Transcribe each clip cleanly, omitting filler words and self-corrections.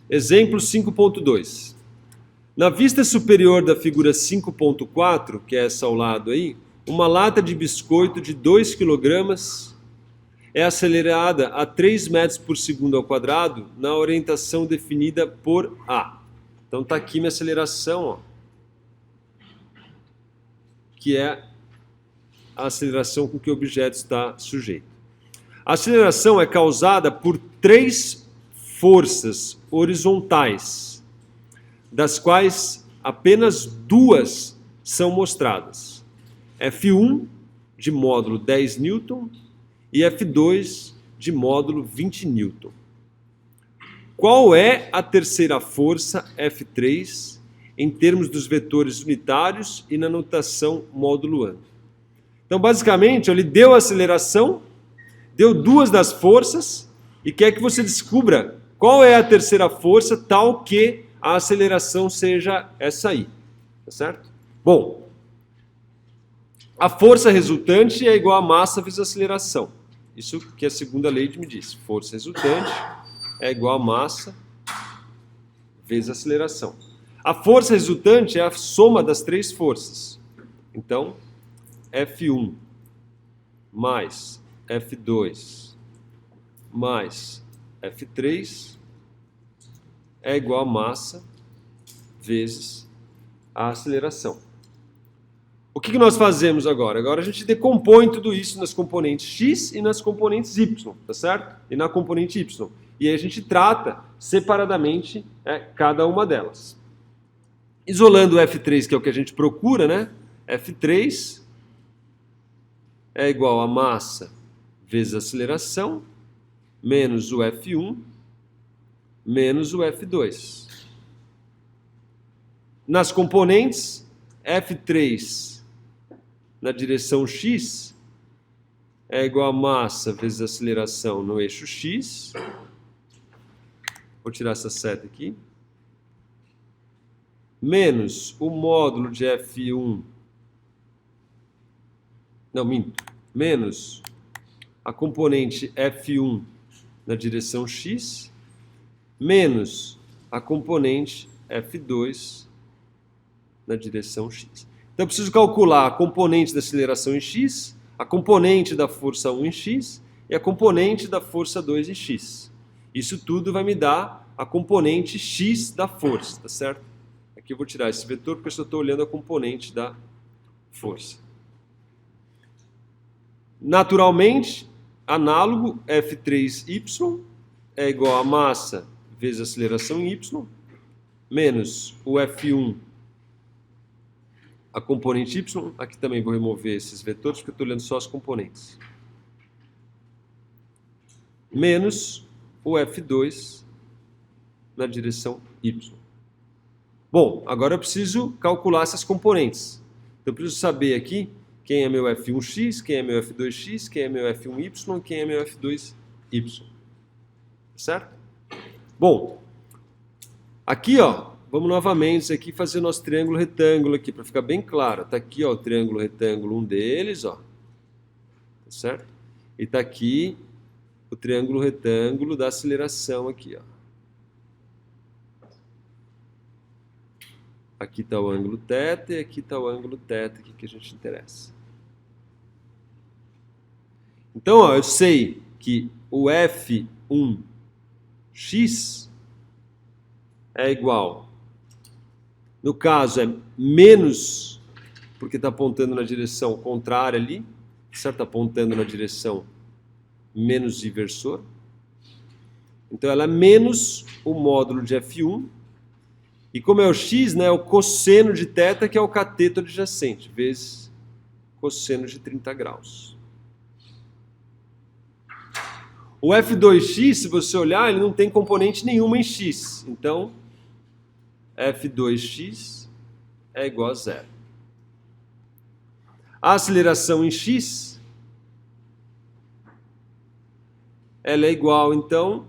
Exemplo 5.2. Na vista superior da figura 5.4, que é essa ao lado aí, uma lata de biscoito de 2 kg é acelerada a 3 metros por segundo ao quadrado na orientação definida por A. Então está aqui minha aceleração, ó, que é a aceleração com que o objeto está sujeito. A aceleração é causada por 3 forças horizontais, das quais apenas 2 são mostradas. F1 de módulo 10 Newton e F2 de módulo 20 Newton. Qual é a terceira força, F3, em termos dos vetores unitários e na notação módulo ano? Então, basicamente, ele deu a aceleração, deu 2 das forças e quer que você descubra qual é a terceira força, tal que a aceleração seja essa aí. Tá certo? Bom, a força resultante é igual a massa vezes a aceleração. Isso que a segunda lei me disse. Força resultante é igual a massa vezes a aceleração. A força resultante é a soma das 3 forças. Então, F1 mais F2 mais F3 é igual a massa vezes a aceleração. O que nós fazemos agora? Agora a gente decompõe tudo isso nas componentes x e nas componentes y, tá certo? E na componente y. E aí a gente trata separadamente cada uma delas. Isolando o F3, que é o que a gente procura, né? F3 é igual a massa vezes a aceleração, menos o F1, menos o F2. Nas componentes, F3 na direção x é igual a massa vezes a aceleração no eixo x. Vou tirar essa seta aqui. Menos o módulo de F1. Não, minto. Menos a componente F1 na direção x, menos a componente F2 na direção x. Então eu preciso calcular a componente da aceleração em x, a componente da força 1 em x e a componente da força 2 em x. Isso tudo vai me dar a componente x da força, tá certo? Aqui eu vou tirar esse vetor porque eu só estou olhando a componente da força. Naturalmente, análogo, F3y é igual a massa vezes a aceleração em y, menos o F1, a componente y. Aqui também vou remover esses vetores, porque eu estou olhando só as componentes. Menos o F2 na direção y. Bom, agora eu preciso calcular essas componentes. Então eu preciso saber aqui quem é meu F1x, quem é meu F2x, quem é meu F1y, quem é meu F2y. Certo? Bom, aqui, ó, vamos novamente aqui fazer nosso triângulo retângulo aqui, para ficar bem claro. Está aqui, ó, o triângulo retângulo, um deles, ó. Tá certo? E está aqui o triângulo retângulo da aceleração aqui, ó. Aqui está o ângulo θ e aqui está o ângulo θ aqui que a gente interessa. Então, ó, eu sei que o F1x é igual, no caso é menos, porque está apontando na direção contrária ali, certo? Está apontando na direção menos inversor. Então ela é menos o módulo de F1, e como é o x, né, o cosseno de θ, que é o cateto adjacente, vezes cosseno de 30 graus. O F2x, se você olhar, ele não tem componente nenhuma em x. Então, F2x é igual a 0. A aceleração em x, ela é igual, então,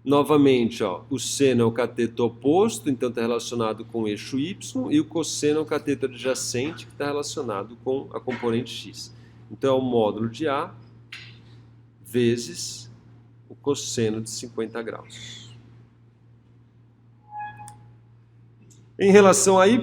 novamente, ó, o seno é o cateto oposto, então está relacionado com o eixo y, e o cosseno é o cateto adjacente, que está relacionado com a componente x. Então, é o módulo de A vezes o cosseno de 50 graus. Em relação a y,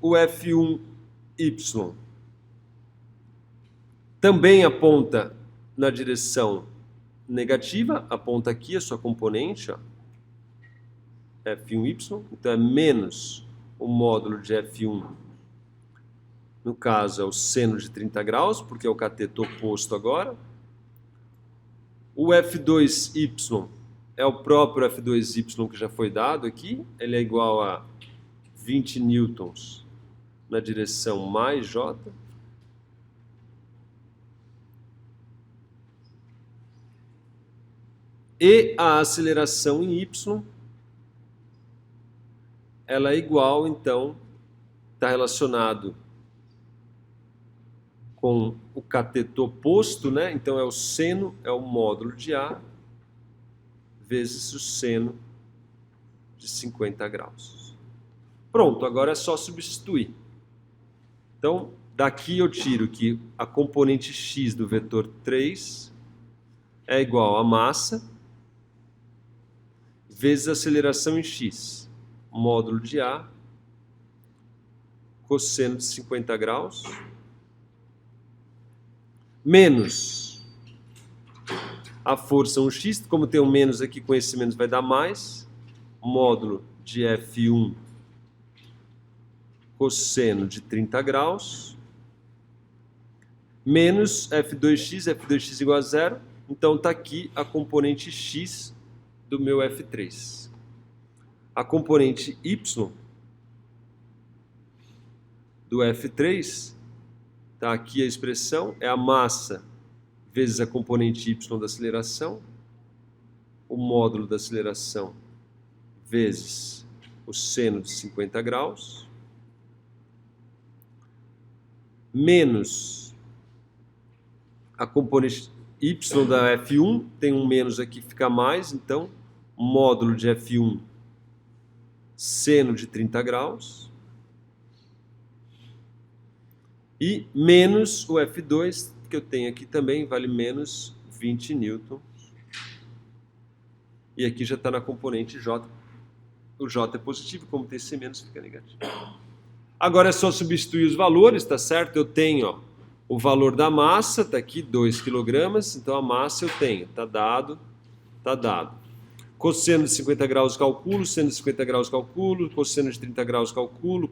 o F1y também aponta na direção negativa, aponta aqui a sua componente, ó, F1y, então é menos o módulo de F1, no caso é o seno de 30 graus, porque é o cateto oposto agora. O F2y é o próprio F2y que já foi dado aqui, ele é igual a 20 newtons na direção mais J. E a aceleração em y, ela é igual, então, está relacionado com o cateto oposto, né? Então é o seno, é o módulo de A, vezes o seno de 50 graus. Pronto, agora é só substituir. Então, daqui eu tiro que a componente x do vetor 3 é igual a massa vezes a aceleração em x, módulo de A, cosseno de 50 graus, menos a força 1x, como tem um menos aqui, com esse menos vai dar mais, módulo de F1 cosseno de 30 graus, menos F2x igual a zero, então está aqui a componente x do meu F3. A componente y do F3, está aqui a expressão, é a massa vezes a componente y da aceleração, o módulo da aceleração vezes o seno de 50 graus, menos a componente y da F1, tem um menos aqui, fica mais, então, módulo de F1, seno de 30 graus, e menos o F2, que eu tenho aqui também, vale menos 20 newtons. E aqui já está na componente J. O J é positivo, como tem esse menos, fica negativo. Agora é só substituir os valores, tá certo? Eu tenho, ó, o valor da massa, está aqui, 2 kg, então a massa eu tenho, está dado, está dado. Cosseno de 50 graus, calculo, seno de 50 graus, calculo, cosseno de 30 graus, calculo,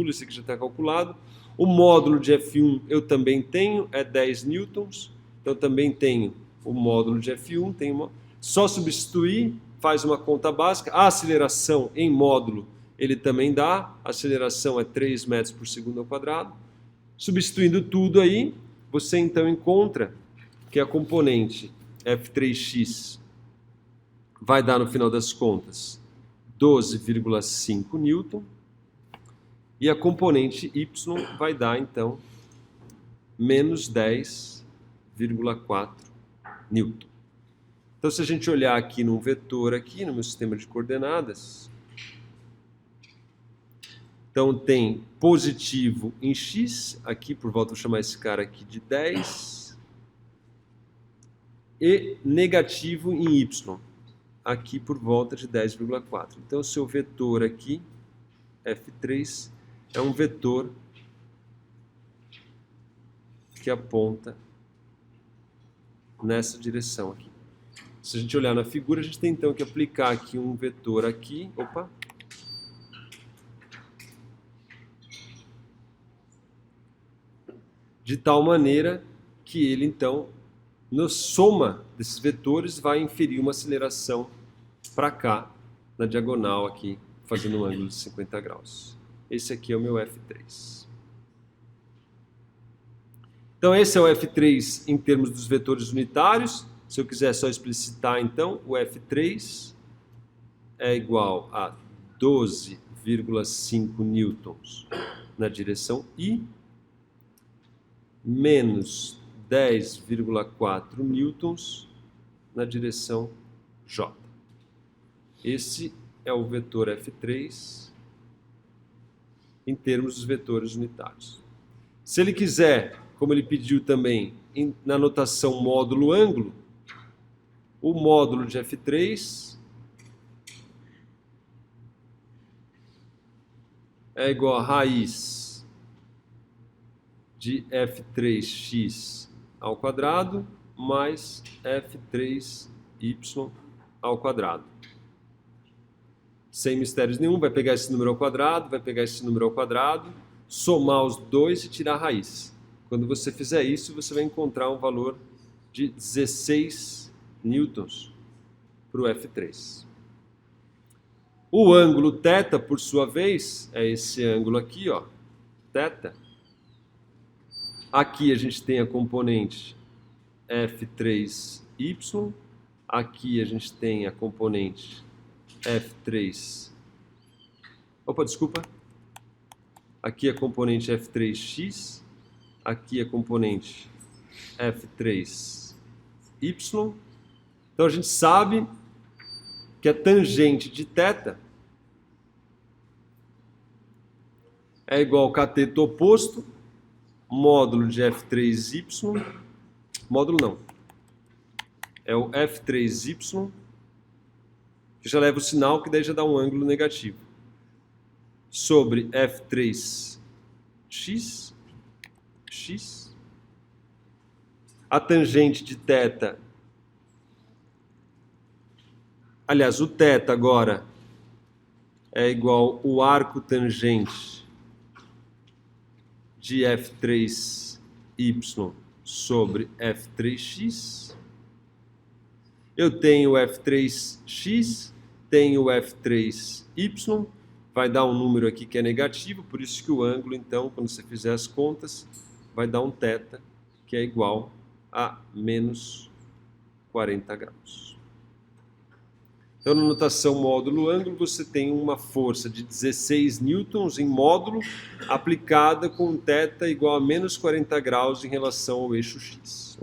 esse aqui já está calculado. O módulo de F1 eu também tenho, é 10 newtons, então também tenho o módulo de F1, tenho só substituir, faz uma conta básica. A aceleração em módulo ele também dá, a aceleração é 3 metros por segundo ao quadrado. Substituindo tudo aí, você então encontra que a componente F3x vai dar, no final das contas, 12,5 newton, e a componente y vai dar, então, menos 10,4 newton. Então, se a gente olhar aqui num vetor, aqui no meu sistema de coordenadas, então tem positivo em x, aqui por volta, vou chamar esse cara aqui de 10, e negativo em y, aqui por volta de 10,4. Então, o seu vetor aqui, F3, é um vetor que aponta nessa direção aqui. Se a gente olhar na figura, a gente tem então que aplicar aqui um vetor aqui, de tal maneira que ele então, na soma desses vetores, vai inferir uma aceleração para cá, na diagonal aqui, fazendo um ângulo de 50 graus. Esse aqui é o meu F3. Então esse é o F3 em termos dos vetores unitários. Se eu quiser só explicitar, então, o F3 é igual a 12,5 newtons na direção I, menos 10,4 newtons na direção J. Esse é o vetor F3 em termos dos vetores unitários. Se ele quiser, como ele pediu também, na notação módulo-ângulo, o módulo de F3 é igual a raiz de f3x ao quadrado mais f3y ao quadrado. Sem mistérios nenhum, vai pegar esse número ao quadrado, vai pegar esse número ao quadrado, somar os dois e tirar a raiz. Quando você fizer isso, você vai encontrar um valor de 16 newtons para o F3. O ângulo θ, por sua vez, é esse ângulo aqui, ó, θ. Aqui a gente tem a componente F3y, aqui a gente tem a componente F3. Opa, desculpa. Aqui a componente F3x, aqui a componente F3y. Então a gente sabe que a tangente de θ é igual ao cateto oposto, módulo de F3y, módulo não, é o F3y, que já leva o sinal, que daí já dá um ângulo negativo, sobre F3x, a tangente de θ, aliás, o θ agora é igual ao arco tangente de F3y sobre F3x. Eu tenho o F3x, tenho o F3y, vai dar um número aqui que é negativo, por isso que o ângulo, então, quando você fizer as contas, vai dar um θ que é igual a menos 40 graus. Então, na notação módulo-ângulo, você tem uma força de 16 newtons em módulo aplicada com θ igual a menos 40 graus em relação ao eixo x.